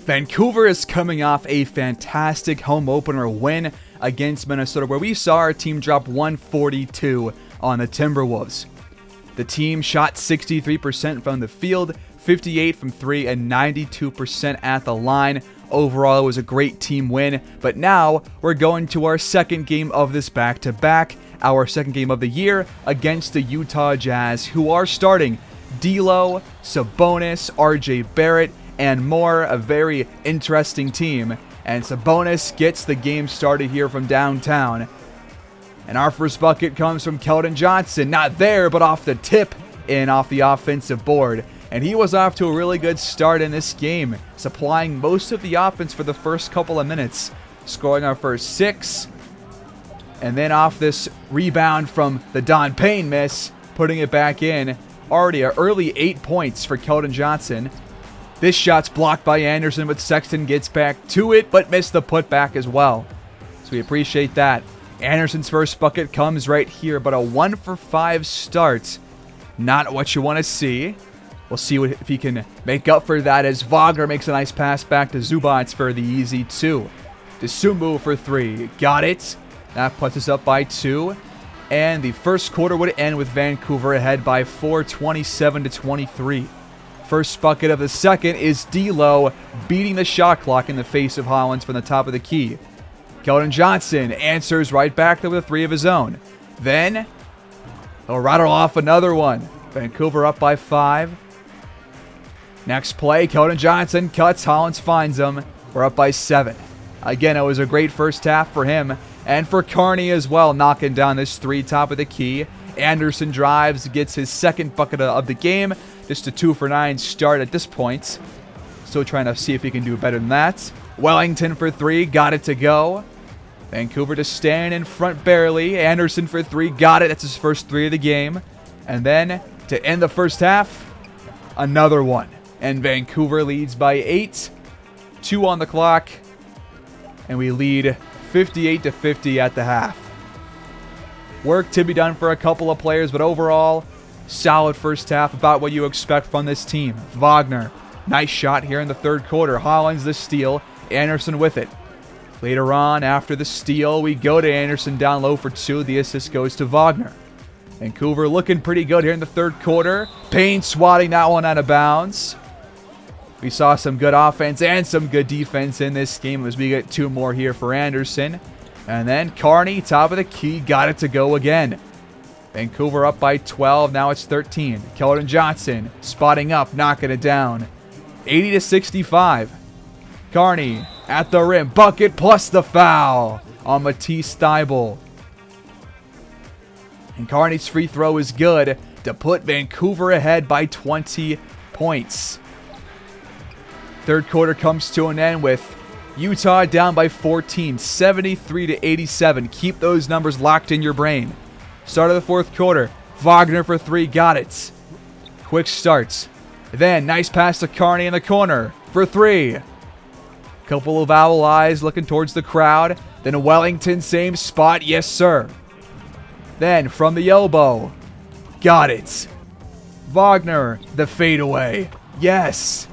Vancouver is coming off a fantastic home opener win against Minnesota, where we saw our team drop 142 on the Timberwolves. The team shot 63% from the field, 58 from 3, and 92% at the line. Overall, it was a great team win, but now we're going to our second game of this back-to-back, our second game of the year against the Utah Jazz, who are starting D'Lo, Sabonis, RJ Barrett, and more. A very interesting team. And Sabonis gets the game started here from downtown. And our first bucket comes from Keldon Johnson. Not there, but off the tip and off the offensive board. And he was off to a really good start in this game, supplying most of the offense for the first couple of minutes, scoring our first 6. And then off this rebound from the Don Payne miss, putting it back in. Already an early 8 points for Keldon Johnson. This shot's blocked by Anderson, but Sexton gets back to it, but missed the putback as well. So we appreciate that. Anderson's first bucket comes right here, but a 1-for-5 start. Not what you want to see. We'll see if he can make up for that as Wagner makes a nice pass back to Zubac for the easy 2. Desumbu for 3. Got it. That puts us up by 2. And the first quarter would end with Vancouver ahead by 4, 27-23. First bucket of the second is D'Lo beating the shot clock in the face of Hollins from the top of the key. Keldon Johnson answers right back with a 3 of his own. Then he'll rattle off another one. Vancouver up by 5. Next play, Keldon Johnson cuts, Hollins finds him. We're up by 7. Again, it was a great first half for him and for Carney as well, knocking down this 3 top of the key. Anderson drives, gets his second bucket of the game. Just a 2-for-9 start at this point. Still trying to see if he can do better than that. Wellington for 3, got it to go. Vancouver to stand in front barely. Anderson for 3, got it. That's his first 3 of the game. And then to end the first half, another one. And Vancouver leads by 8. 2 on the clock. And we lead 58-50 at the half. Work to be done for a couple of players, but overall, solid first half, about what you expect from this team. Wagner, nice shot here in the third quarter. Hollins the steal, Anderson with it. Later on, after the steal, we go to Anderson down low for 2. The assist goes to Wagner. Vancouver looking pretty good here in the third quarter. Payne swatting that one out of bounds. We saw some good offense and some good defense in this game as we get 2 more here for Anderson. And then Carney, top of the key, got it to go again. Vancouver up by 12, now it's 13. Keldon Johnson spotting up, knocking it down. 80-65. Carney at the rim, bucket plus the foul on Matisse Thybulle. And Carney's free throw is good to put Vancouver ahead by 20 points. Third quarter comes to an end with Utah down by 14, 73-87. Keep those numbers locked in your brain. Start of the fourth quarter. Wagner for 3, got it. Quick starts. Then, nice pass to Carney in the corner for 3. Couple of owl eyes looking towards the crowd. Then Wellington, same spot, yes sir. Then, from the elbow. Got it. Wagner, the fadeaway. Yes.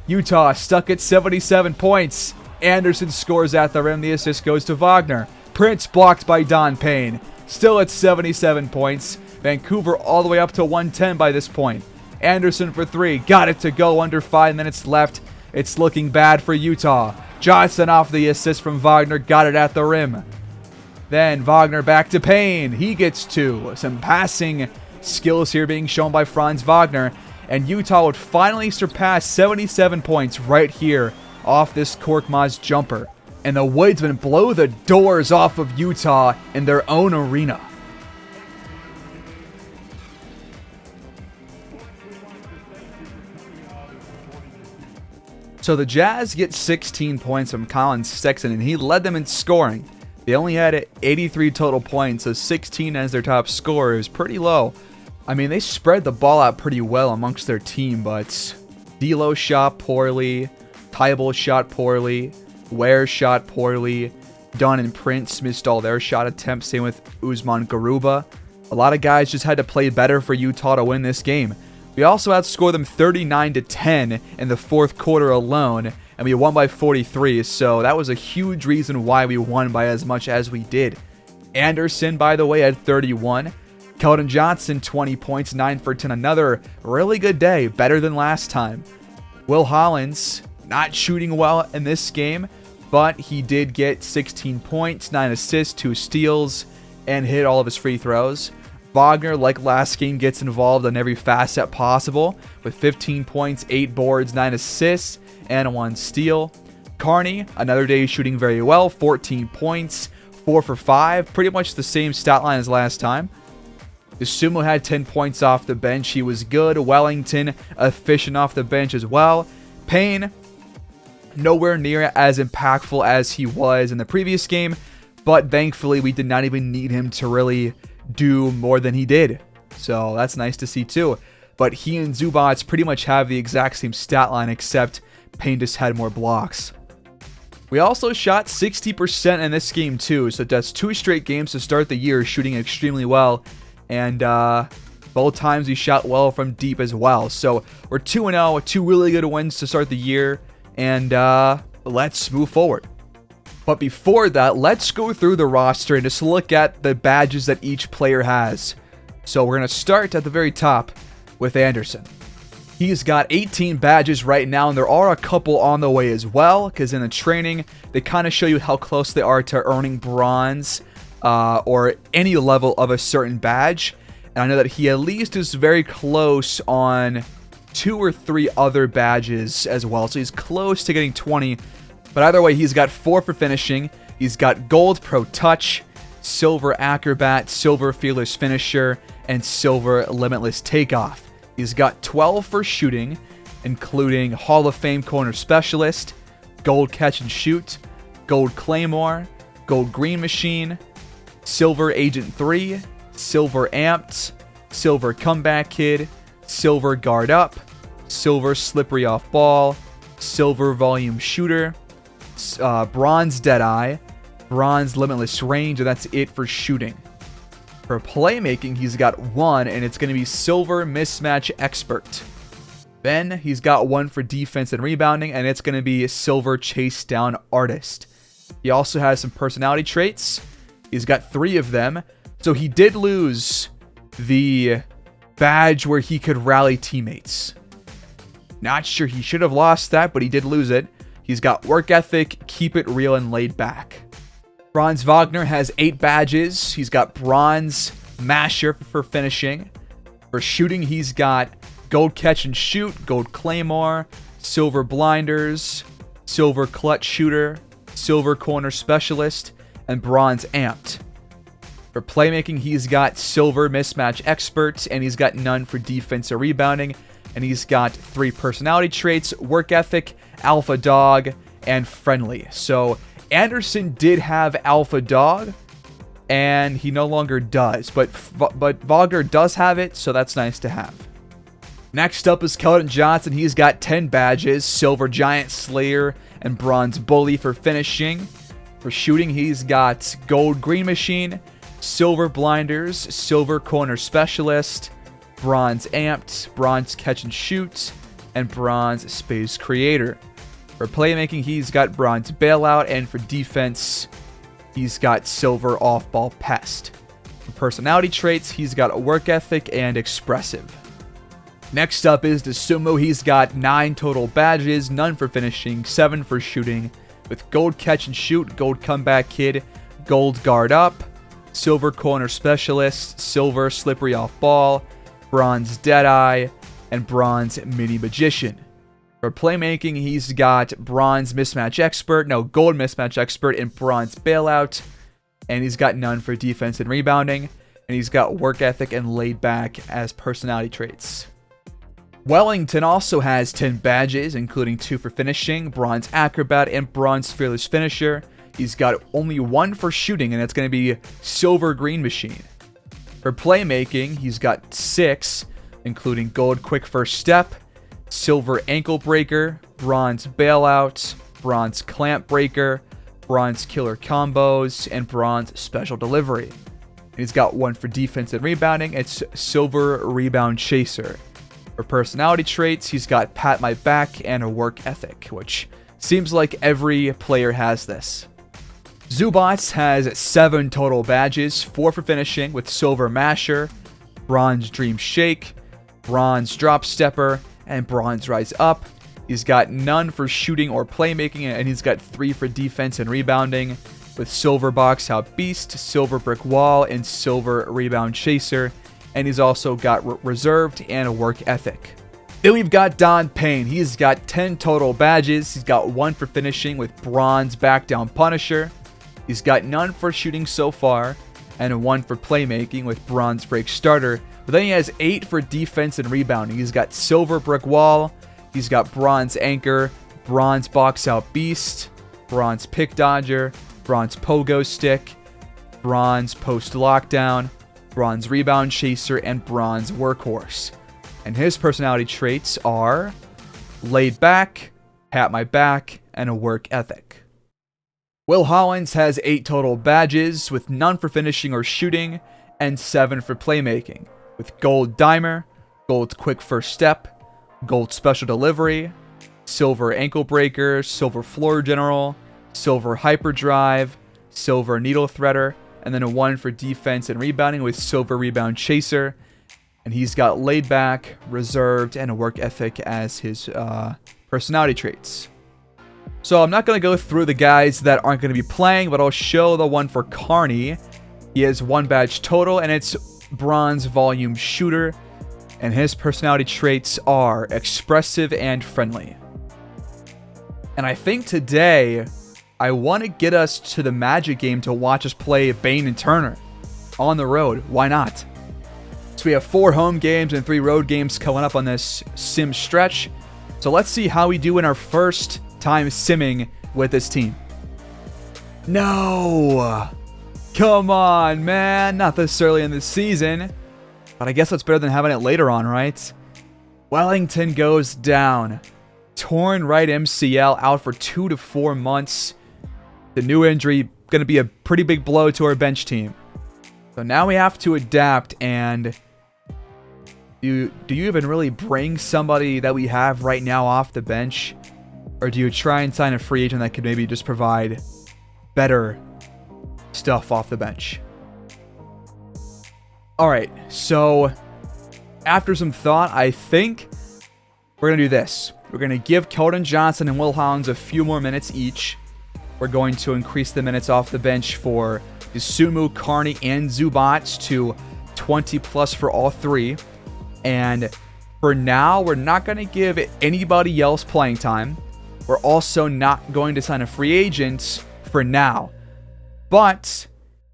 Utah stuck at 77 points. Anderson scores at the rim. The assist goes to Wagner. Prince blocked by Don Payne. Still at 77 points. Vancouver all the way up to 110 by this point. Anderson for 3. Got it to go under 5 minutes left. It's looking bad for Utah. Johnson off the assist from Wagner. Got it at the rim. Then Wagner back to Payne. He gets 2. Some passing skills here being shown by Franz Wagner. And Utah would finally surpass 77 points right here off this Korkmaz jumper. And the Woodsmen blow the doors off of Utah in their own arena. So the Jazz get 16 points from Colin Sexton, and he led them in scoring. They only had 83 total points, so 16 as their top scorer is pretty low. I mean, they spread the ball out pretty well amongst their team, but D'Lo shot poorly, Thybulle shot poorly, Ware shot poorly, Dunn and Prince missed all their shot attempts, same with Usman Garuba. A lot of guys just had to play better for Utah to win this game. We also outscored them 39-10 in the fourth quarter alone, and we won by 43, so that was a huge reason why we won by as much as we did. Anderson, by the way, had 31. Keldon Johnson, 20 points, 9 for 10. Another really good day, better than last time. Will Hollins, not shooting well in this game, but he did get 16 points, 9 assists, 2 steals, and hit all of his free throws. Wagner, like last game, gets involved in every facet possible with 15 points, 8 boards, 9 assists, and 1 steal. Carney, another day shooting very well, 14 points, 4 for 5, pretty much the same stat line as last time. Sumo had 10 points off the bench. He was good. Wellington, efficient off the bench as well. Payne, nowhere near as impactful as he was in the previous game, but thankfully we did not even need him to really do more than he did. So that's nice to see too. But he and Zubats pretty much have the exact same stat line, except Payne just had more blocks. We also shot 60% in this game too, so that's 2 straight games to start the year shooting extremely well. And both times we shot well from deep as well. So we're 2-0, 2 really good wins to start the year. And let's move forward. But before that, let's go through the roster and just look at the badges that each player has. So we're going to start at the very top with Anderson. He's got 18 badges right now, and there are a couple on the way as well, because in the training, they kind of show you how close they are to earning bronze or any level of a certain badge. And I know that he at least is very close on 2 or 3 other badges as well. So he's close to getting 20. But either way, he's got 4 for finishing. He's got gold pro touch, silver acrobat, silver fearless finisher, and silver limitless takeoff. He's got 12 for shooting, including Hall of Fame corner specialist, gold catch and shoot, gold claymore, gold green machine, silver agent 3, silver amped, silver comeback kid, silver guard up, silver slippery off ball, silver volume shooter, bronze deadeye, bronze limitless range, and that's it for shooting. For playmaking, he's got 1, and it's going to be silver mismatch expert. Then he's got 1 for defense and rebounding, and it's going to be silver chase down artist. He also has some personality traits. He's got 3 of them. So he did lose the badge where he could rally teammates. Not sure he should have lost that, but he did lose it. He's got work ethic, keep it real, and laid back. Franz Wagner has 8 badges. He's got bronze masher for finishing. For shooting, he's got gold catch and shoot, gold claymore, silver blinders, silver clutch shooter, silver corner specialist, and bronze amped. For playmaking, he's got silver mismatch expert, and he's got none for defense or rebounding. And he's got 3 personality traits: work ethic, alpha dog, and friendly. So Anderson did have alpha dog, and he no longer does. But Wagner does have it, so that's nice to have. Next up is Keldon Johnson. He's got 10 badges: silver giant slayer and bronze bully for finishing. For shooting, he's got gold green machine, silver blinders, silver corner specialist, bronze amped, bronze catch and shoot, and bronze space creator. For playmaking, he's got bronze bailout, and for defense, he's got silver off-ball pest. For personality traits, he's got work ethic and expressive. Next up is Sumo. He's got 9 total badges, none for finishing, 7 for shooting, with gold catch and shoot, gold comeback kid, gold guard up, silver corner specialist, silver slippery off ball, bronze deadeye, and bronze mini magician. For playmaking, he's got bronze mismatch expert, gold mismatch expert, and bronze bailout. And he's got none for defense and rebounding. And he's got work ethic and laid back as personality traits. Wellington also has 10 badges, including 2 for finishing, bronze acrobat, and bronze fearless finisher. He's got only 1 for shooting, and it's going to be silver green machine. For playmaking, he's got 6, including gold quick first step, silver ankle breaker, bronze bailout, bronze clamp breaker, bronze killer combos, and bronze special delivery. And he's got 1 for defense and rebounding. It's silver rebound chaser. For personality traits, he's got pat my back and a work ethic, which Seems like every player has this. Zubats has 7 total badges, 4 for finishing with Silver Masher, Bronze Dream Shake, Bronze Drop Stepper, and Bronze Rise Up. He's got none for shooting or playmaking, and he's got 3 for defense and rebounding with Silver Box Out Beast, Silver Brick Wall, and Silver Rebound Chaser. And he's also got Reserved and a Work Ethic. Then we've got Don Payne. He's got 10 total badges. He's got 1 for finishing with Bronze Back Down Punisher. He's got none for shooting so far, and 1 for playmaking with Bronze Break Starter. But then he has 8 for defense and rebounding. He's got Silver Brick Wall. He's got Bronze Anchor, Bronze Box Out Beast, Bronze Pick Dodger, Bronze Pogo Stick, Bronze Post Lockdown, Bronze Rebound Chaser, and Bronze Workhorse. And his personality traits are laid back, pat my back, and a work ethic. Will Hollins has 8 total badges, with none for finishing or shooting, and 7 for playmaking, with Gold Dimer, Gold Quick First Step, Gold Special Delivery, Silver Ankle Breaker, Silver Floor General, Silver Hyperdrive, Silver Needle Threader, and then a 1 for defense and rebounding with Silver Rebound Chaser. And he's got laid back, reserved, and a work ethic as his personality traits. So I'm not going to go through the guys that aren't going to be playing, but I'll show the one for Carney. He has 1 badge total, and it's Bronze Volume Shooter. And his personality traits are expressive and friendly. And I think today, I want to get us to the Magic game to watch us play Bane and Turner on the road. Why not? So we have 4 home games and 3 road games coming up on this sim stretch. So let's see how we do in our first time simming with this team. No! Come on, man. Not this early in the season. But I guess that's better than having it later on, right? Wellington goes down. Torn right MCL, out for 2 to 4 months. The new injury going to be a pretty big blow to our bench team. So now we have to adapt, and do you even really bring somebody that we have right now off the bench? Or do you try and sign a free agent that could maybe just provide better stuff off the bench? Alright, so after some thought, I think we're going to do this. We're going to give Keldon Johnson and Will Hollins a few more minutes each. We're going to increase the minutes off the bench for Isumu, Carney, and Zubats to 20 plus for all 3. And for now, we're not going to give anybody else playing time. We're also not going to sign a free agent for now. But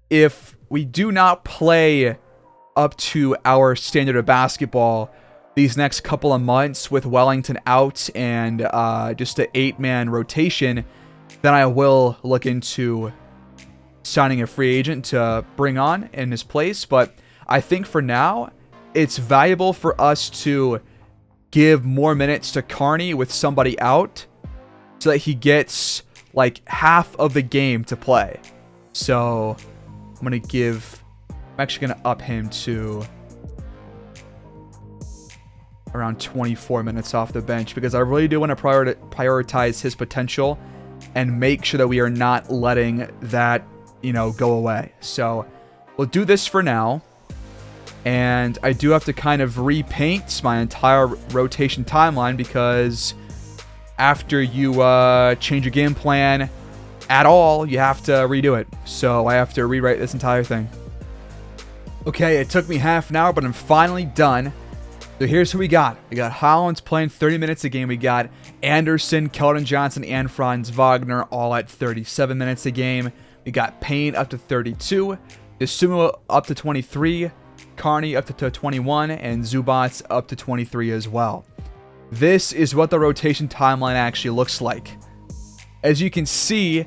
if we do not play up to our standard of basketball these next couple of months with Wellington out and just an 8-man rotation, then I will look into signing a free agent to bring on in his place. But I think for now, it's valuable for us to give more minutes to Carney with somebody out so that he gets like half of the game to play. So I'm actually going to up him to around 24 minutes off the bench, because I really do want to prioritize his potential and make sure that we are not letting that, go away. So we'll do this for now. And I do have to kind of repaint my entire rotation timeline, because after you change your game plan at all, you have to redo it. So I have to rewrite this entire thing. Okay, it took me half an hour, but I'm finally done. So here's who we got. We got Hollins playing 30 minutes a game. We got Anderson, Keldon Johnson, and Franz Wagner all at 37 minutes a game. We got Payne up to 32, Isumu up to 23, Carney up to 21, and Zubats up to 23 as well. This is what the rotation timeline actually looks like. As you can see,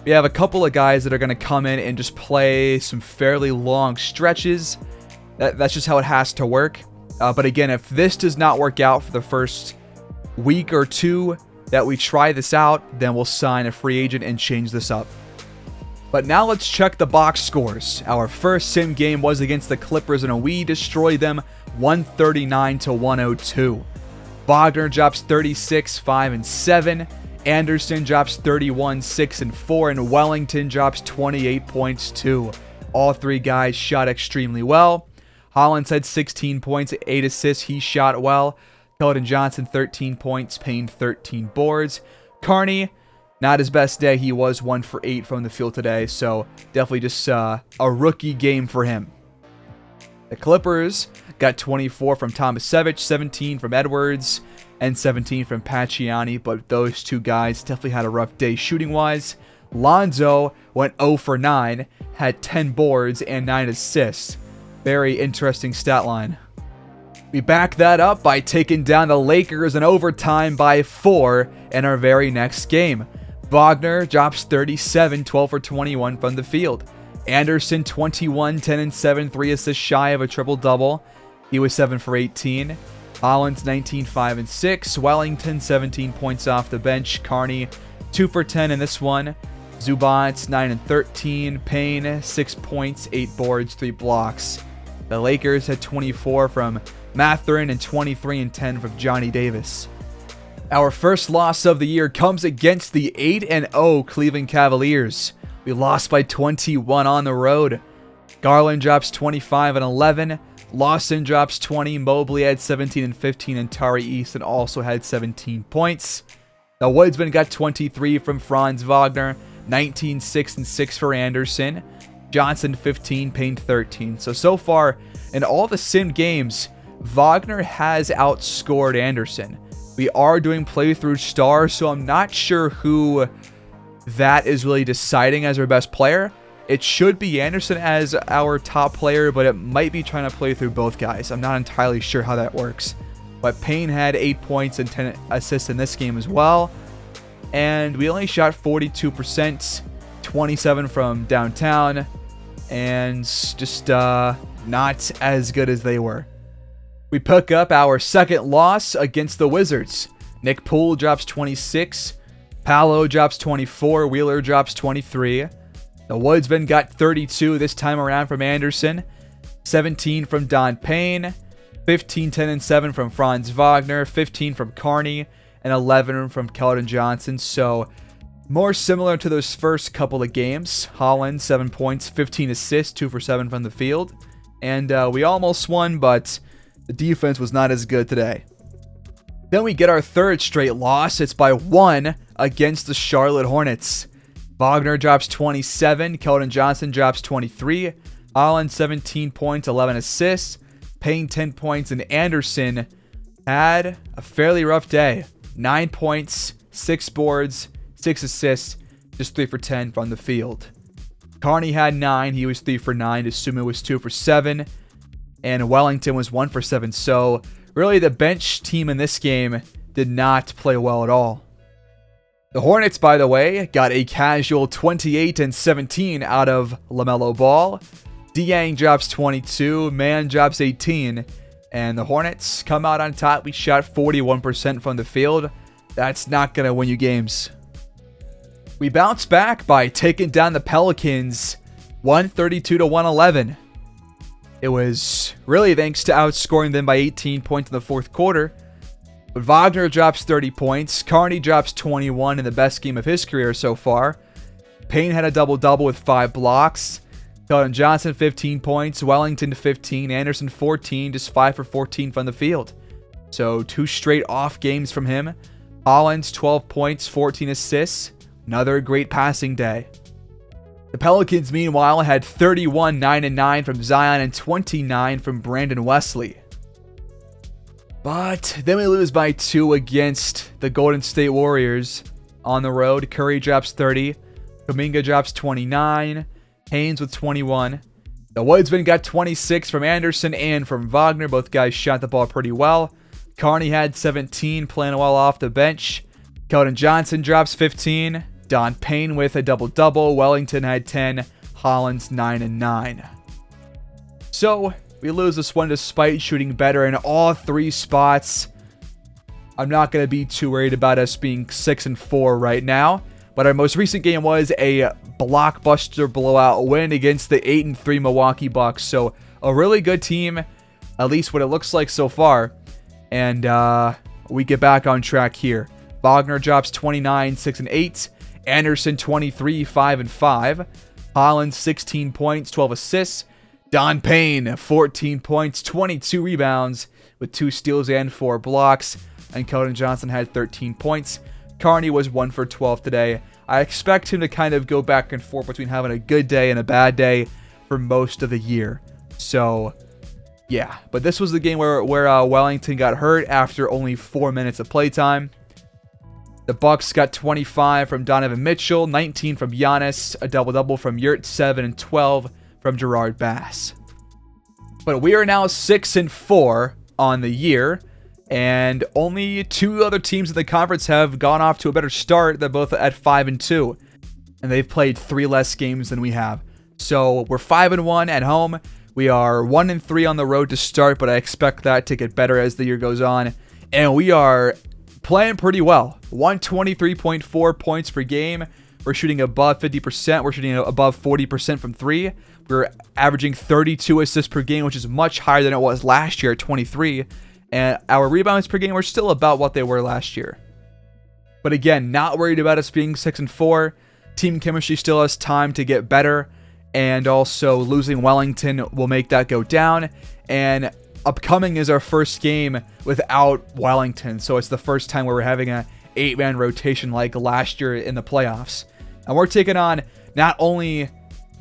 we have a couple of guys that are going to come in and just play some fairly long stretches. That's just how it has to work. But again, if this does not work out for the first week or 2 that we try this out, then we'll sign a free agent and change this up. But now let's check the box scores. Our first sim game was against the Clippers, and we destroyed them 139 to 102. Wagner drops 36, 5, and 7. Anderson drops 31, 6 and 4, and Wellington drops 28 points too. All three guys shot extremely well. Hollins had 16 points, 8 assists. He shot well. Keldon Johnson, 13 points. Payne, 13 boards. Carney, not his best day. He was 1 for 8 from the field today, so definitely just a rookie game for him. The Clippers got 24 from Tomasevich, 17 from Edwards, and 17 from Pacciani, but those two guys definitely had a rough day shooting-wise. Lonzo went 0 for 9, had 10 boards and 9 assists. Very interesting stat line. We back that up by taking down the Lakers in overtime by 4 in our very next game. Wagner drops 37, 12 for 21 from the field. Anderson, 21, 10 and 7, 3 assists shy of a triple-double. He was 7 for 18. Hollins, 19, 5 and 6. Wellington, 17 points off the bench. Carney, 2 for 10 in this one. Zubac, 9 and 13. Payne, 6 points, 8 boards, 3 blocks. The Lakers had 24 from Mathurin and 23 and 10 from Johnny Davis. Our first loss of the year comes against the 8-0 Cleveland Cavaliers. We lost by 21 on the road. Garland drops 25 and 11. Lawson drops 20. Mobley had 17 and 15. And Tari Easton also had 17 points. The Woodsmen got 23 from Franz Wagner. 19, 6 and 6 for Anderson. Johnson 15, Payne 13. So far, in all the sim games, Wagner has outscored Anderson. We are doing playthrough stars, so I'm not sure who that is really deciding as our best player. It should be Anderson as our top player, but it might be trying to play through both guys. I'm not entirely sure how that works. But Payne had 8 points and 10 assists in this game as well. And we only shot 42%, 27 from downtown, and just not as good as they were. We pick up our second loss against the Wizards. Nick Poole drops 26. Paolo drops 24. Wheeler drops 23. The Woodsmen got 32 this time around from Anderson. 17 from Don Payne. 15, 10, and 7 from Franz Wagner. 15 from Carney. And 11 from Keldon Johnson. So more similar to those first couple of games. Holland, 7 points, 15 assists, 2 for 7 from the field. And we almost won, but the defense was not as good today. Then we get our third straight loss. It's by 1 against the Charlotte Hornets. Wagner drops 27. Keldon Johnson drops 23. Holland, 17 points, 11 assists. Payne, 10 points. And Anderson had a fairly rough day. 9 points, 6 boards, 6 assists, just 3 for 10 from the field. Carney had 9. He was 3 for 9. Sumo was 2 for 7. And Wellington was 1 for 7. So really the bench team in this game did not play well at all. The Hornets, by the way, got a casual 28 and 17 out of LaMelo Ball. Dieng drops 22. Mann drops 18. And the Hornets come out on top. We shot 41% from the field. That's not going to win you games. We bounce back by taking down the Pelicans 132 to 111. It was really thanks to outscoring them by 18 points in the fourth quarter. But Wagner drops 30 points. Carney drops 21 in the best game of his career so far. Payne had a double-double with 5 blocks. Keldon Johnson, 15 points. Wellington, 15. Anderson, 14. Just 5 for 14 from the field. So 2 straight off games from him. Hollins, 12 points, 14 assists. Another great passing day. The Pelicans, meanwhile, had 31, 9 and 9 from Zion and 29 from Brandon Wesley. But then we lose by 2 against the Golden State Warriors on the road. Curry drops 30. Kuminga drops 29. Haynes with 21. The Woodsmen got 26 from Anderson and from Wagner. Both guys shot the ball pretty well. Carney had 17, playing well off the bench. Keldon Johnson drops 15. Don Payne with a double-double. Wellington had 10. Hollins 9 and 9. So we lose this one despite shooting better in all 3 spots. I'm not going to be too worried about us being 6 and 4 right now. But our most recent game was a blockbuster blowout win against the 8 and 3 Milwaukee Bucks. So a really good team, at least what it looks like so far. And we get back on track here. Wagner drops 29, 6 and 8. Anderson 23, 5 and 5. Hollins 16 points, 12 assists. Don Payne 14 points, 22 rebounds with 2 steals and 4 blocks. And Keldon Johnson had 13 points. Carney was 1 for 12 today. I expect him to kind of go back and forth between having a good day and a bad day for most of the year. So, yeah. But this was the game where Wellington got hurt after only 4 minutes of playtime. The Bucks got 25 from Donovan Mitchell, 19 from Giannis, a double-double from Yurt, 7 and 12 from Gerard Bass. But we are now 6 and 4 on the year, and only 2 other teams in the conference have gone off to a better start. They're both at 5 and 2, and they've played 3 less games than we have. So we're 5 and 1 at home. We are 1 and 3 on the road to start, but I expect that to get better as the year goes on. And we are playing pretty well. 123.4 points per game. We're shooting above 50%. We're shooting above 40% from 3. We're averaging 32 assists per game, which is much higher than it was last year at 23. And our rebounds per game were still about what they were last year. But again, not worried about us being 6 and 4. Team chemistry still has time to get better. And also losing Wellington will make that go down. And upcoming is our first game without Wellington. So it's the first time where we're having a 8-man rotation like last year in the playoffs. And we're taking on not only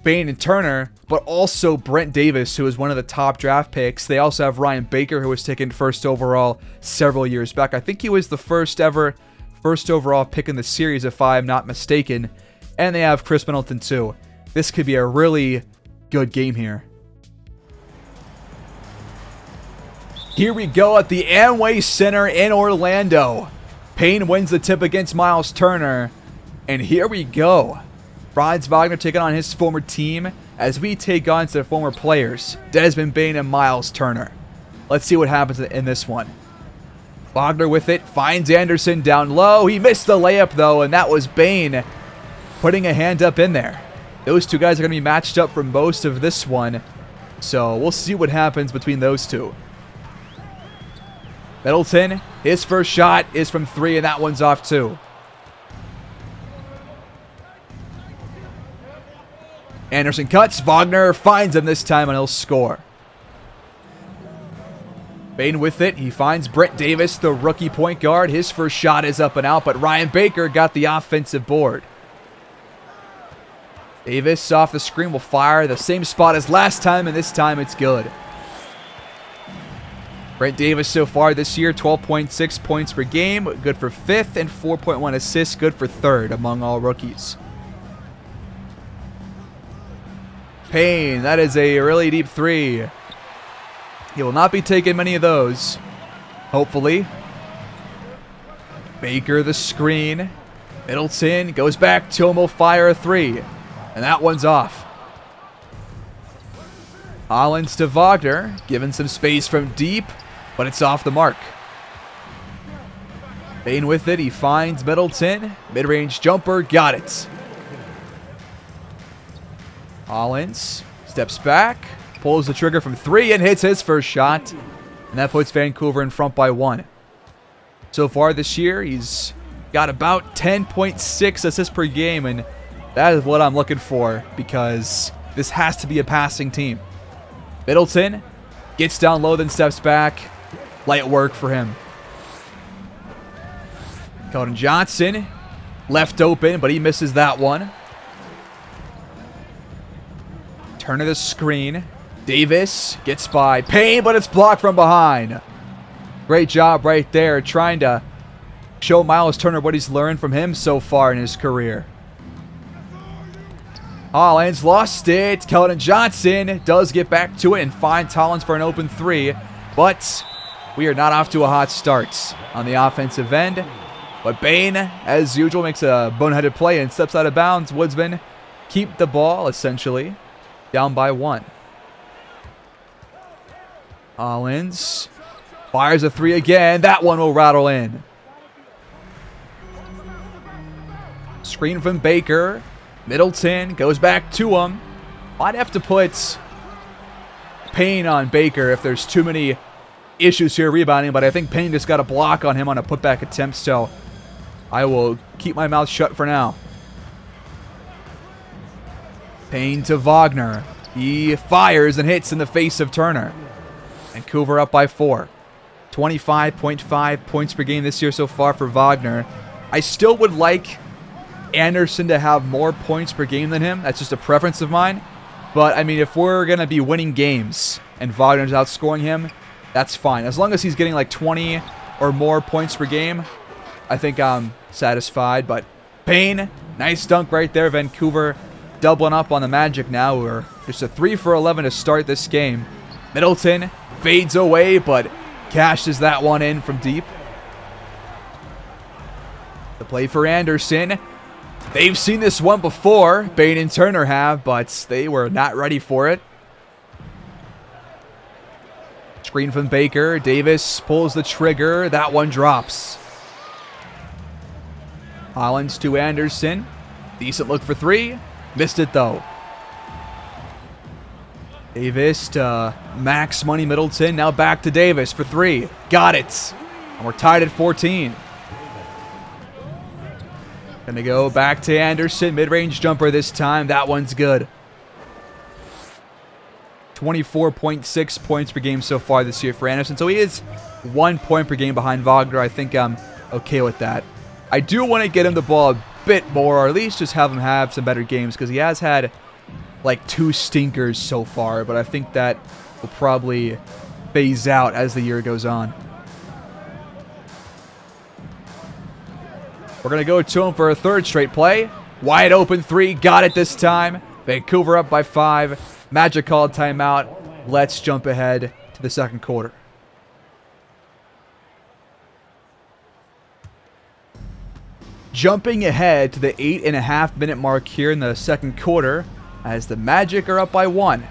Bane and Turner, but also Brent Davis, who is one of the top draft picks. They also have Ryan Baker, who was taken first overall several years back. I think he was the first overall pick in the series, if I'm not mistaken. And they have Chris Middleton too. This could be a really good game here. Here we go at the Amway Center in Orlando. Payne wins the tip against Miles Turner. And here we go. Franz Wagner taking on his former team as we take on some former players, Desmond Bane and Miles Turner. Let's see what happens in this one. Wagner with it, finds Anderson down low. He missed the layup though, and that was Bane putting a hand up in there. Those 2 guys are going to be matched up for most of this one. So we'll see what happens between those 2. Middleton, his first shot is from 3, and that one's off too. Anderson cuts. Wagner finds him this time, and he'll score. Bane with it. He finds Brent Davis, the rookie point guard. His first shot is up and out, but Ryan Baker got the offensive board. Davis off the screen will fire the same spot as last time, and this time it's good. Brent Davis so far this year, 12.6 points per game, good for 5th, and 4.1 assists, good for 3rd among all rookies. Payne, that is a really deep 3. He will not be taking many of those, hopefully. Baker the screen. Middleton goes back to him, will fire a 3. And that one's off. Hollins to Wagner, given some space from deep, but it's off the mark. Bane with it, he finds Middleton. Mid-range jumper, got it. Hollins steps back, pulls the trigger from 3, and hits his first shot. And that puts Vancouver in front by 1. So far this year, he's got about 10.6 assists per game, and that is what I'm looking for, because this has to be a passing team. Middleton gets down low, then steps back. Light work for him. Keldon Johnson left open, but he misses that one. Turn of the screen. Davis gets by Payne, but it's blocked from behind. Great job right there, trying to show Miles Turner what he's learned from him so far in his career. Hollins lost it. Keldon Johnson does get back to it and finds Hollins for an open 3. But we are not off to a hot start on the offensive end. But Bane, as usual, makes a boneheaded play and steps out of bounds. Woodsmen keep the ball, essentially, down by 1. Hollins fires a 3 again. That one will rattle in. Screen from Baker. Middleton goes back to him. Might have to put Payne on Baker if there's too many issues here rebounding, but I think Payne just got a block on him on a putback attempt, so I will keep my mouth shut for now. Payne to Wagner. He fires and hits in the face of Turner. Vancouver up by 4. 25.5 points per game this year so far for Wagner. I still would like Anderson to have more points per game than him. That's just a preference of mine. But, I mean, if we're going to be winning games and Wagner's outscoring him, that's fine. As long as he's getting like 20 or more points per game, I think I'm satisfied. But Payne, nice dunk right there. Vancouver doubling up on the Magic now. We're just a 3 for 11 to start this game. Middleton fades away, but cashes that one in from deep. The play for Anderson. They've seen this one before. Payne and Turner have, but they were not ready for it. Screen from Baker. Davis pulls the trigger. That one drops. Hollins to Anderson. Decent look for 3. Missed it though. Davis to Max Money Middleton. Now back to Davis for 3. Got it. And we're tied at 14. Gonna go back to Anderson. Mid-range jumper this time. That one's good. 24.6 points per game so far this year for Anderson. So he is 1 point per game behind Wagner. I think I'm okay with that. I do want to get him the ball a bit more, or at least just have him have some better games, because he has had like 2 stinkers so far, but I think that will probably phase out as the year goes on. We're going to go to him for a 3rd straight play. Wide open 3. Got it this time. Vancouver up by 5. Magic called timeout. Let's jump ahead to the 2nd quarter. Jumping ahead to the 8.5-minute mark here in the 2nd quarter, as the Magic are up by 1.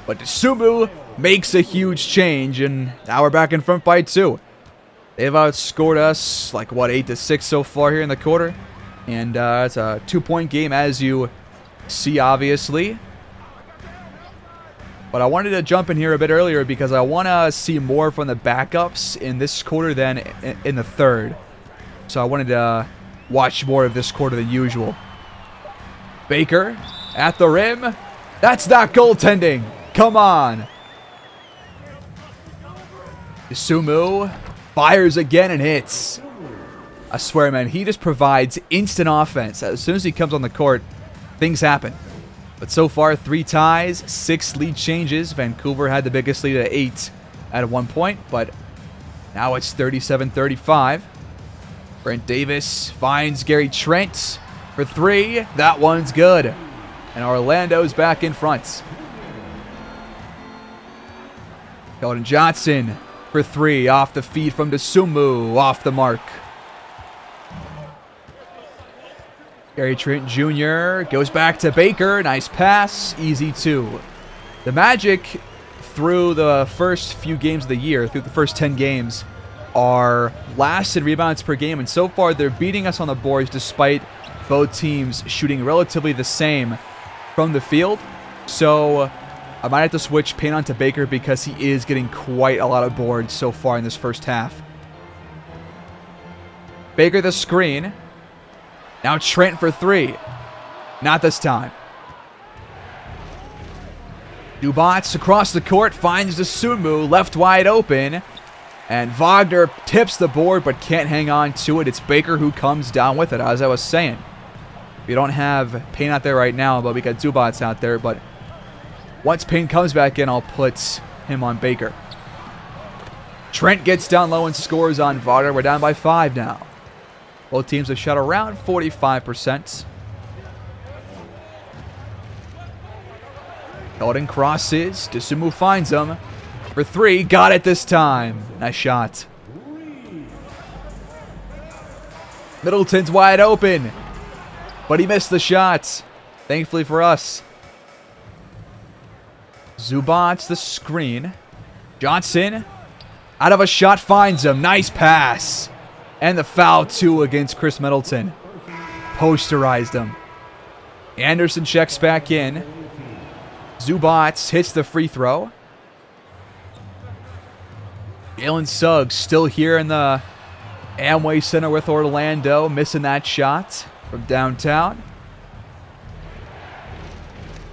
But Dosunmu makes a huge change, and now we're back in front by 2. They've outscored us, like, what, 8-6 so far here in the quarter. And it's a 2-point game, as you see, obviously. But I wanted to jump in here a bit earlier because I want to see more from the backups in this quarter than in the 3rd. So I wanted to watch more of this quarter than usual. Baker at the rim. That's not goaltending. Come on. Dosunmu fires again and hits. I swear, man, he just provides instant offense. As soon as he comes on the court, things happen. But so far, 3 ties, 6 lead changes. Vancouver had the biggest lead at 8 at one point, but now it's 37-35. Brent Davis finds Gary Trent for 3. That one's good. And Orlando's back in front. Keldon Johnson for 3 off the feed from Dosunmu, off the mark. Gary Trent Jr. goes back to Baker. Nice pass. Easy 2. The Magic, through the first few games of the year, through the first 10 games, are last in rebounds per game. And so far, they're beating us on the boards despite both teams shooting relatively the same from the field. So I might have to switch Payne onto Baker because he is getting quite a lot of boards so far in this first half. Baker the screen. Now Trent for 3. Not this time. Dubats across the court finds Dosunmu left wide open. And Wagner tips the board but can't hang on to it. It's Baker who comes down with it, as I was saying. We don't have Payne out there right now, but we got Dubats out there. But once Payne comes back in, I'll put him on Baker. Trent gets down low and scores on Wagner. We're down by 5 now. Both teams have shot around 45%. Keldon crosses. Dosunmu finds him for 3. Got it this time. Nice shot. Middleton's wide open, but he missed the shot. Thankfully for us. Zubats the screen. Johnson out of a shot finds him. Nice pass. And the foul, too, against Chris Middleton. Posterized him. Anderson checks back in. Zubats hits the free throw. Jalen Suggs still here in the Amway Center with Orlando, missing that shot from downtown.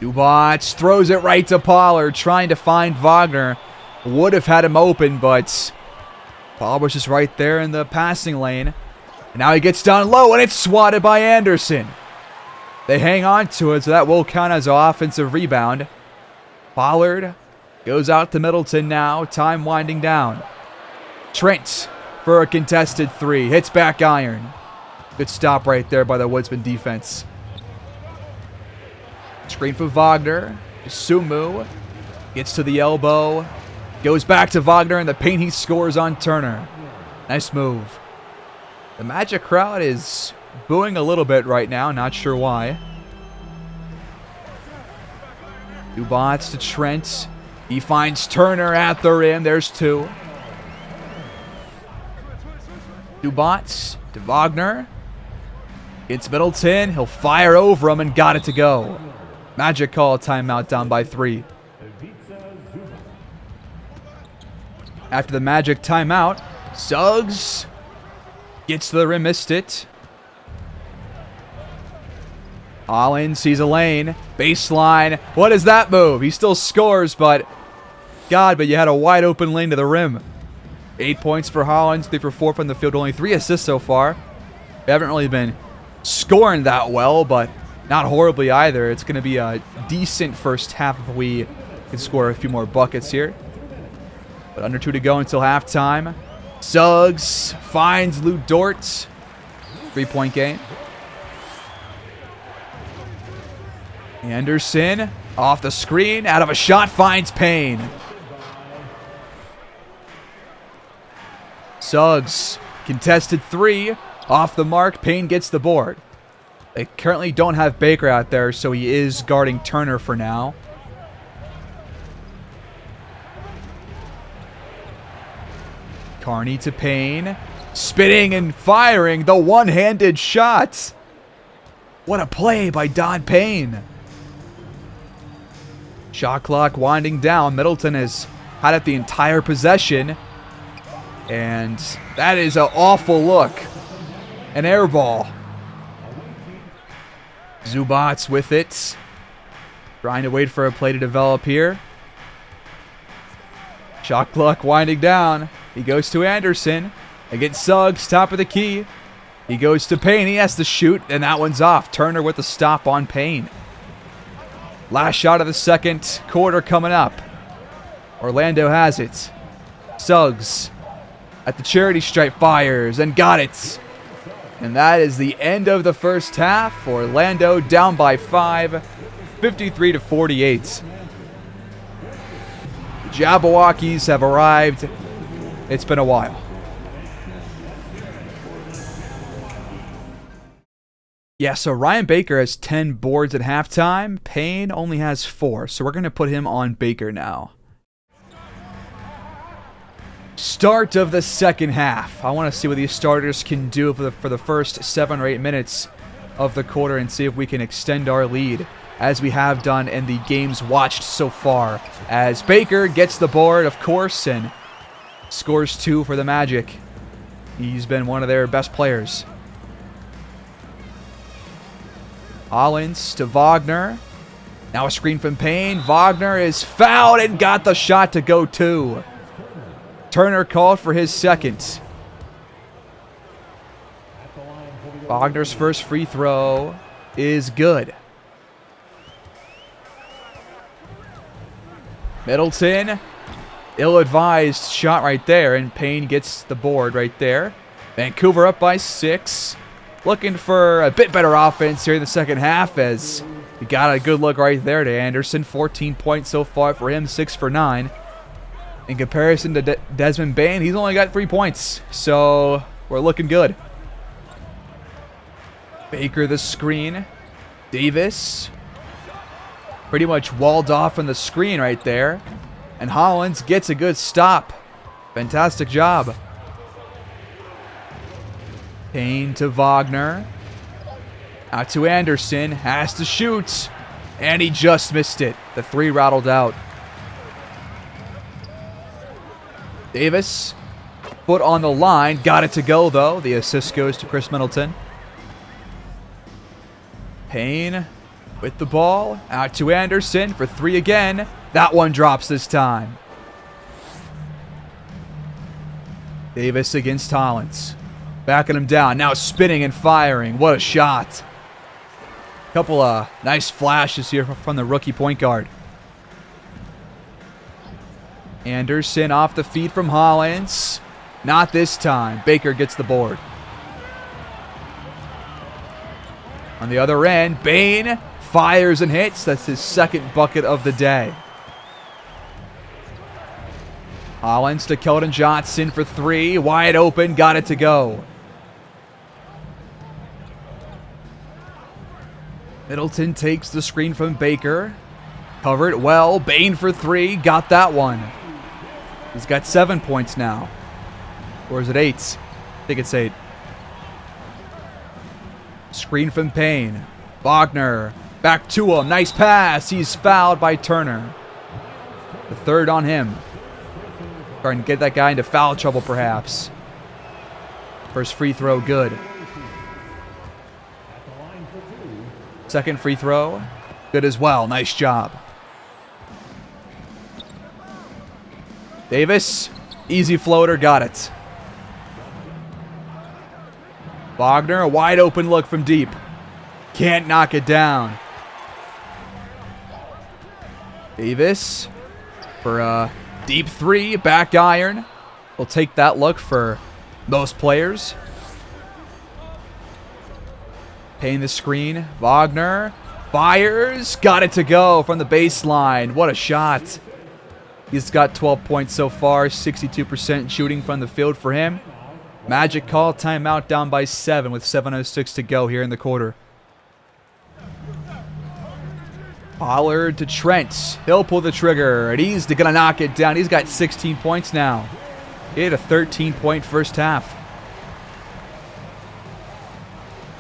Zubac throws it right to Pollard, trying to find Wagner. Would have had him open, but Pollard was just right there in the passing lane. And now he gets down low, and it's swatted by Anderson. They hang on to it, so that will count as an offensive rebound. Pollard goes out to Middleton now, time winding down. Trent for a contested three, hits back iron. Good stop right there by the Woodsman defense. Screen for Wagner. Sumu gets to the elbow. Goes back to Wagner in the paint. He scores on Turner. Nice move. The Magic crowd is booing a little bit right now. Not sure why. Zubac to Trent. He finds Turner at the rim. There's two. Zubac to Wagner. It's Middleton. He'll fire over him and got it to go. Magic call a timeout, down by 3. After the Magic timeout, Suggs gets to the rim, missed it. Hollins sees a lane. Baseline. What is that move? He still scores, but you had a wide open lane to the rim. 8 points for Hollins, 3 for 4 from the field, only 3 assists so far. They haven't really been scoring that well, but not horribly either. It's going to be a decent first half if we can score a few more buckets here. But under 2 to go until halftime. Suggs finds Lou Dort. 3-point game. Anderson off the screen, out of a shot, finds Payne. Suggs, contested 3, off the mark. Payne gets the board. They currently don't have Baker out there, so he is guarding Turner for now. Carney to Payne. Spitting and firing the one-handed shot. What a play by Don Payne. Shot clock winding down. Middleton has had it the entire possession. And that is an awful look. An air ball. Zubac with it. Trying to wait for a play to develop here. Shot clock winding down. He goes to Anderson. Against Suggs, top of the key. He goes to Payne. He has to shoot, and that one's off. Turner with the stop on Payne. Last shot of the second quarter coming up. Orlando has it. Suggs at the charity stripe fires and got it. And that is the end of the first half. Orlando down by 5, 53-48. The Jabberwockies have arrived. It's been a while. Yeah, so Ryan Baker has 10 boards at halftime. Payne only has 4, so we're going to put him on Baker now. Start of the second half. I want to see what these starters can do for the first 7 or 8 minutes of the quarter and see if we can extend our lead as we have done in the games watched so far. As Baker gets the board, of course, and scores 2 for the Magic. He's been one of their best players. Hollins to Wagner. Now a screen from Payne. Wagner is fouled and got the shot to go 2. Turner called for his second. Wagner's first free throw is good. Middleton, ill-advised shot right there, and Payne gets the board right there. Vancouver up by 6. Looking for a bit better offense here in the second half as he got a good look right there to Anderson. 14 points so far for him, 6 for 9. In comparison to Desmond Bane, he's only got 3 points, so we're looking good. Baker the screen. Davis pretty much walled off on the screen right there. And Hollins gets a good stop. Fantastic job. Payne to Wagner. Out to Anderson. Has to shoot. And he just missed it. The 3 rattled out. Davis Foot on the line. Got it to go, though. The assist goes to Chris Middleton. Payne with the ball. Out to Anderson for 3 again. That one drops this time. Davis against Hollins. Backing him down. Now spinning and firing. What a shot. Couple of nice flashes here from the rookie point guard. Anderson off the feed from Hollins. Not this time. Baker gets the board. On the other end, Bain fires and hits. That's his second bucket of the day. Hollins to Keldon Johnson for 3. Wide open. Got it to go. Middleton takes the screen from Baker. Covered well. Bain for 3. Got that one. He's got 7 points now. Or is it 8? I think it's 8. Screen from Payne. Wagner. Back to him. Nice pass. He's fouled by Turner. The third on him. Trying to get that guy into foul trouble, perhaps. First free throw, good. Second free throw, good as well. Nice job. Davis, easy floater, got it. Wagner, a wide open look from deep. Can't knock it down. Davis for a deep 3, back iron. We'll take that look for most players. Paying the screen. Wagner fires. Got it to go from the baseline. What a shot. He's got 12 points so far. 62% shooting from the field for him. Magic call. Timeout down by 7 with 7:06 to go here in the quarter. Pollard to Trent. He'll pull the trigger, and he's going to knock it down. He's got 16 points now. He had a 13-point first half.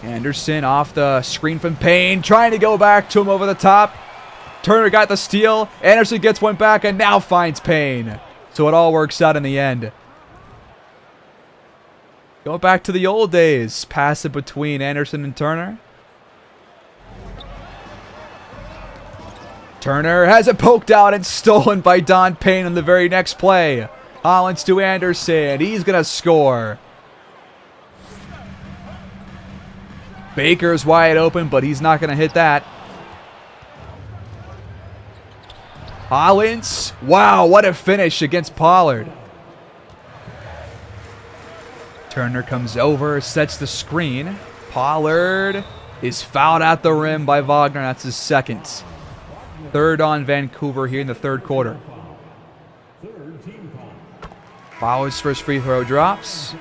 Anderson off the screen from Payne, trying to go back to him over the top. Turner got the steal. Anderson gets one back and now finds Payne. So it all works out in the end. Go back to the old days. Pass it between Anderson and Turner. Turner has it poked out and stolen by Don Payne on the very next play. Hollins to Anderson. He's going to score. Baker's wide open, but he's not going to hit that. Hollins. Wow, what a finish against Pollard. Turner comes over, sets the screen. Pollard is fouled at the rim by Wagner. That's his second. Third on Vancouver here in the third quarter. Fowler's first free throw drops.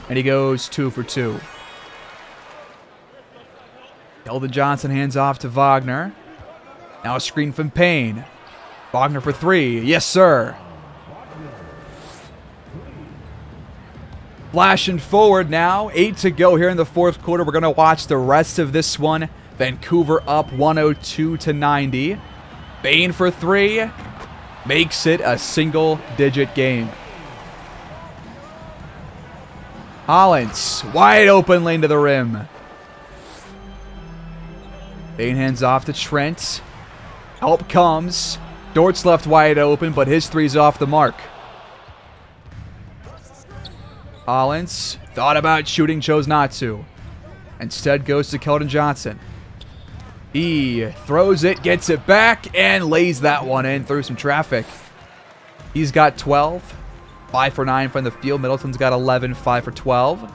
And he goes 2 for 2. Keldon Johnson hands off to Wagner. Now a screen from Payne. Wagner for 3. Yes, sir. Flashing forward now. 8 to go here in the fourth quarter. We're going to watch the rest of this one. Vancouver up 102-90. Payne for 3. Makes it a single-digit game. Hollins, wide open lane to the rim. Payne hands off to Trent. Help comes. Dort's left wide open, but his three's off the mark. Hollins thought about shooting, chose not to. Instead goes to Keldon Johnson. He throws it, gets it back, and lays that one in through some traffic. He's got 12. 5 for 9 from the field. Middleton's got 11, 5 for 12.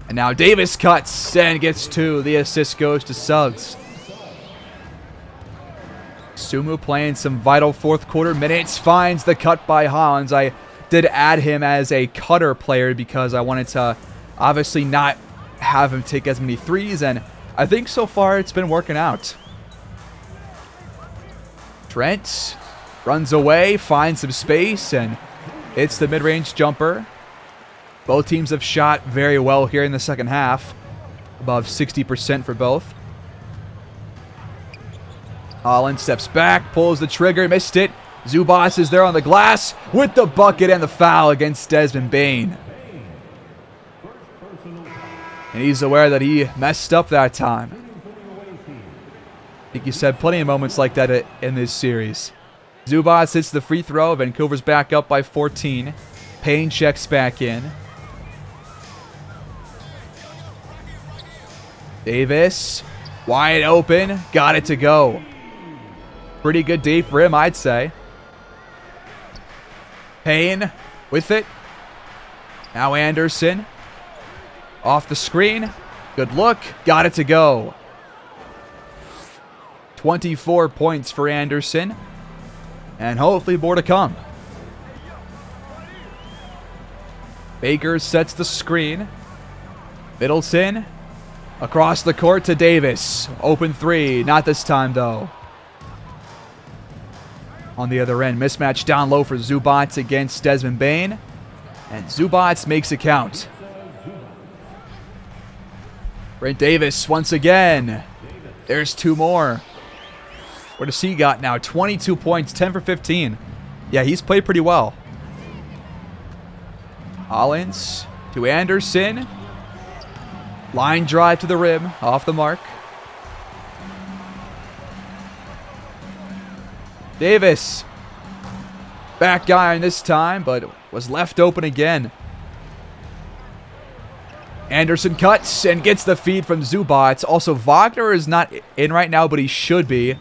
And now Davis cuts and gets 2. The assist goes to Suggs. Sumu playing some vital fourth quarter minutes. Finds the cut by Hollins. I did add him as a cutter player because I wanted to obviously not have him take as many threes. And I think so far it's been working out. Trent runs away, finds some space, and hits the mid-range jumper. Both teams have shot very well here in the second half. Above 60% for both. Hollins steps back, pulls the trigger, missed it. Zubats is there on the glass with the bucket and the foul against Desmond Bane. And he's aware that he messed up that time. I think he said plenty of moments like that in this series. Zubats hits the free throw. Vancouver's back up by 14. Payne checks back in. Davis, wide open, got it to go. Pretty good day for him, I'd say. Payne with it. Now Anderson. Off the screen. Good look, got it to go. 24 points for Anderson. And hopefully more to come. Baker sets the screen. Middleton. Across the court to Davis. Open three. Not this time, though. On the other end, mismatch down low for Zubats against Desmond Bane. And Zubats makes it count. Brent Davis once again. There's two more. What has he got now? 22 points, 10 for 15. Yeah, he's played pretty well. Hollins to Anderson. Line drive to the rim, off the mark. Davis. Back iron this time, but was left open again. Anderson cuts and gets the feed from Zubats. Also, Wagner is not in right now, but he should be.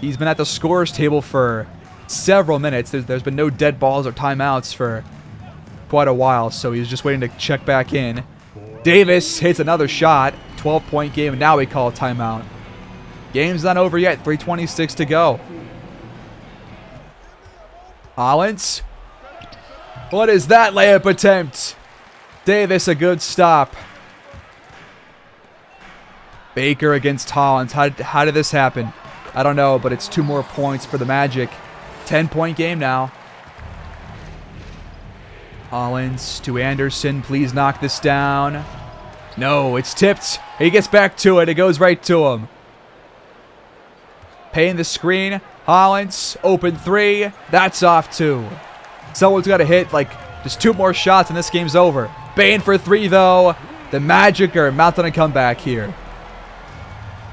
He's been at the scorer's table for several minutes. There's been no dead balls or timeouts for quite a while, so he's just waiting to check back in. Davis hits another shot. 12-point game, and now we call a timeout. Game's not over yet. 3:26 to go. Hollins. What is that layup attempt? Davis, a good stop. Baker against Hollins. How did this happen? I don't know, but it's 2 more points for the Magic. 10-point game now. Hollins to Anderson. Please knock this down. No, it's tipped. He gets back to it. It goes right to him. Paying the screen. Hollins, open three. That's off too. Someone's got to hit like just 2 more shots and this game's over. Bane for 3 though. The Magic are mounting a comeback here.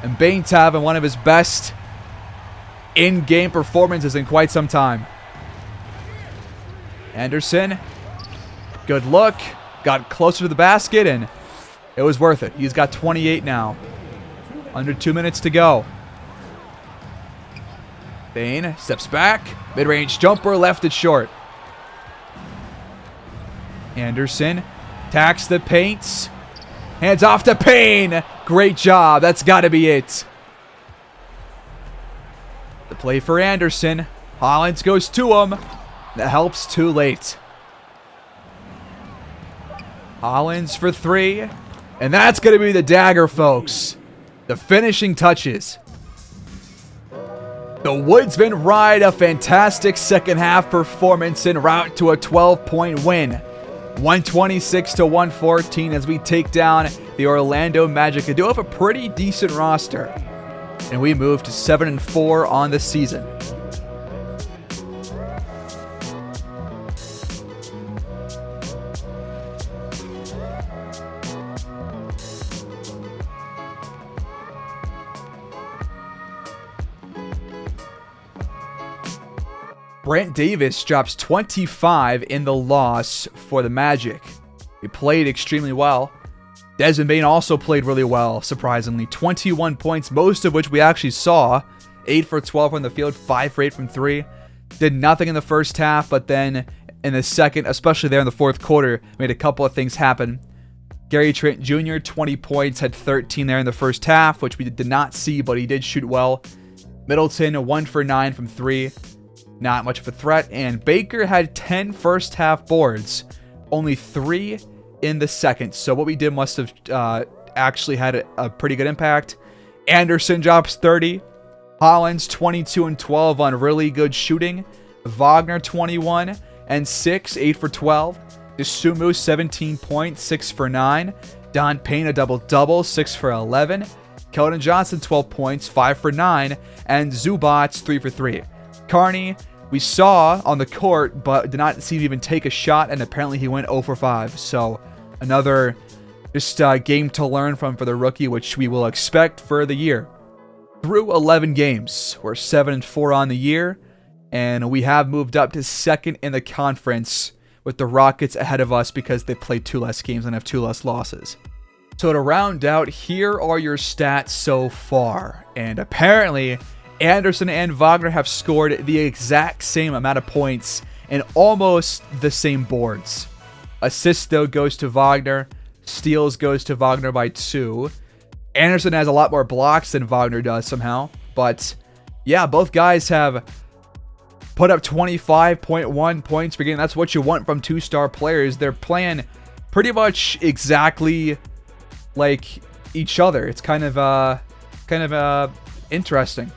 And Bane's having one of his best in-game performances in quite some time. Anderson. Good look. Got closer to the basket and it was worth it. He's got 28 now. Under 2 minutes to go. Bane steps back. Mid-range jumper, left it short. Anderson tacks the paints. Hands off to Payne. Great job. That's got to be it. The play for Anderson. Hollins goes to him. That helps too late. Hollins for 3. And that's going to be the dagger, folks. The finishing touches. The Woodsmen ride a fantastic second half performance en route to a 12-point win. 126-114 as we take down the Orlando Magic. They do have a pretty decent roster. And we move to 7-4 on the season. Brent Davis drops 25 in the loss for the Magic. He played extremely well. Desmond Bane also played really well, surprisingly. 21 points, most of which we actually saw. 8 for 12 from the field, 5 for 8 from 3. Did nothing in the first half, but then in the second, especially there in the fourth quarter, made a couple of things happen. Gary Trent Jr., 20 points, had 13 there in the first half, which we did not see, but he did shoot well. Middleton, 1 for 9 from 3. Not much of a threat. And Baker had 10 first half boards. Only 3 in the second. So what we did must have actually had a pretty good impact. Anderson drops 30. Hollins 22 and 12 on really good shooting. Wagner 21 and 6, 8 for 12. Isumu 17 points, 6 for 9. Don Payne a double-double, 6 for 11. Keldon Johnson 12 points, 5 for 9. And Zubats 3 for 3. Carney we saw on the court, but did not seem to even take a shot, and apparently he went 0 for 5. So another just game to learn from for the rookie, which we will expect for the year. Through 11 games, we're 7-4 on the year, and we have moved up to second in the conference with the Rockets ahead of us because they played 2 less games and have 2 less losses. So to round out, here are your stats so far. And apparently, Anderson and Wagner have scored the exact same amount of points and almost the same boards. Assists, though, goes to Wagner. Steals goes to Wagner by 2. Anderson has a lot more blocks than Wagner does somehow. But yeah, both guys have put up 25.1 points per game. That's what you want from 2-star players. They're playing pretty much exactly like each other. It's kind of interesting.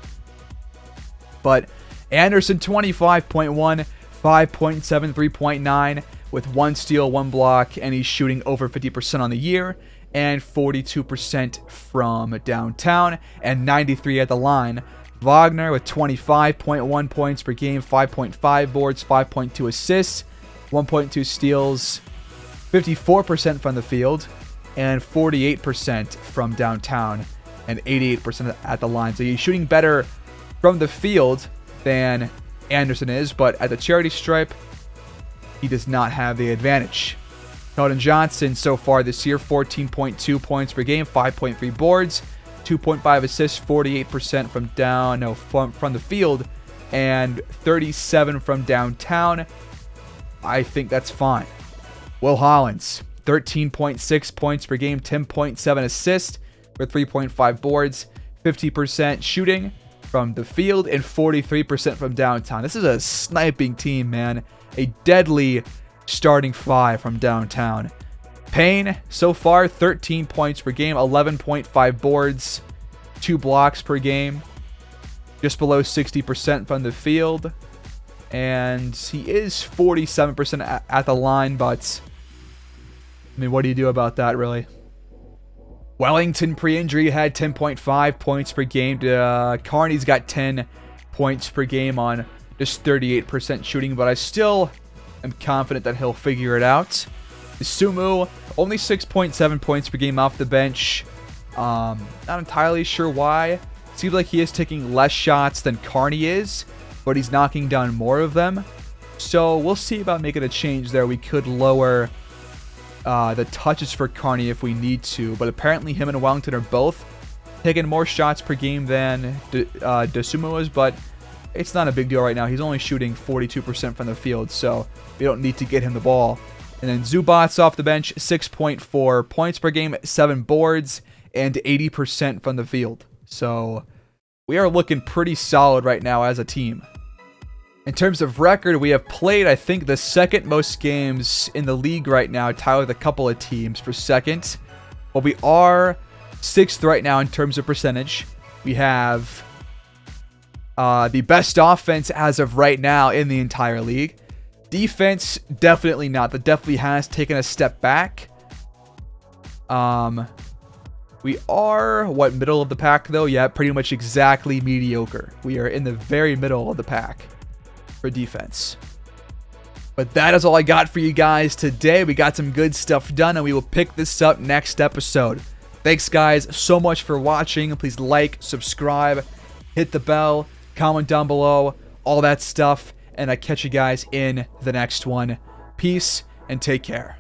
But Anderson 25.1, 5.7, 3.9 with 1 steal, 1 block, and he's shooting over 50% on the year and 42% from downtown and 93 at the line. Wagner with 25.1 points per game, 5.5 boards, 5.2 assists, 1.2 steals, 54% from the field, and 48% from downtown, and 88% at the line. So he's shooting better from the field than Anderson is, but at the charity stripe, he does not have the advantage. Keldon Johnson so far this year, 14.2 points per game, 5.3 boards, 2.5 assists, 48% from the field, and 37 from downtown. I think that's fine. Will Hollins, 13.6 points per game, 10.7 assists with 3.5 boards, 50% shooting from the field, and 43% from downtown. This is a sniping team, man. A deadly starting 5 from downtown. Payne, so far, 13 points per game, 11.5 boards, 2 blocks per game, just below 60% from the field, and he is 47% at the line, but I mean, what do you do about that, really? Wellington, pre-injury, had 10.5 points per game. Carney's got 10 points per game on just 38% shooting, but I still am confident that he'll figure it out. Sumu, only 6.7 points per game off the bench. Not entirely sure why. Seems like he is taking less shots than Carney is, but he's knocking down more of them. So we'll see about making a change there. We could lower the touches for Carney if we need to, but apparently him and Wellington are both taking more shots per game than Sumu is, but it's not a big deal right now. He's only shooting 42% from the field, so we don't need to get him the ball. And then Zubats off the bench, 6.4 points per game, 7 boards, and 80% from the field. So we are looking pretty solid right now as a team. In terms of record, we have played, I think, the second most games in the league right now, tied with a couple of teams for second. But we are 6th right now in terms of percentage. We have the best offense as of right now in the entire league. Defense, definitely not. That definitely has taken a step back. We are, middle of the pack, though? Yeah, pretty much exactly mediocre. We are in the very middle of the pack for defense. But that is all I got for you guys today. We got some good stuff done, and we will pick this up next episode. Thanks, guys, so much for watching. Please like, subscribe, hit the bell, comment down below, all that stuff. And I catch you guys in the next one. Peace and take care.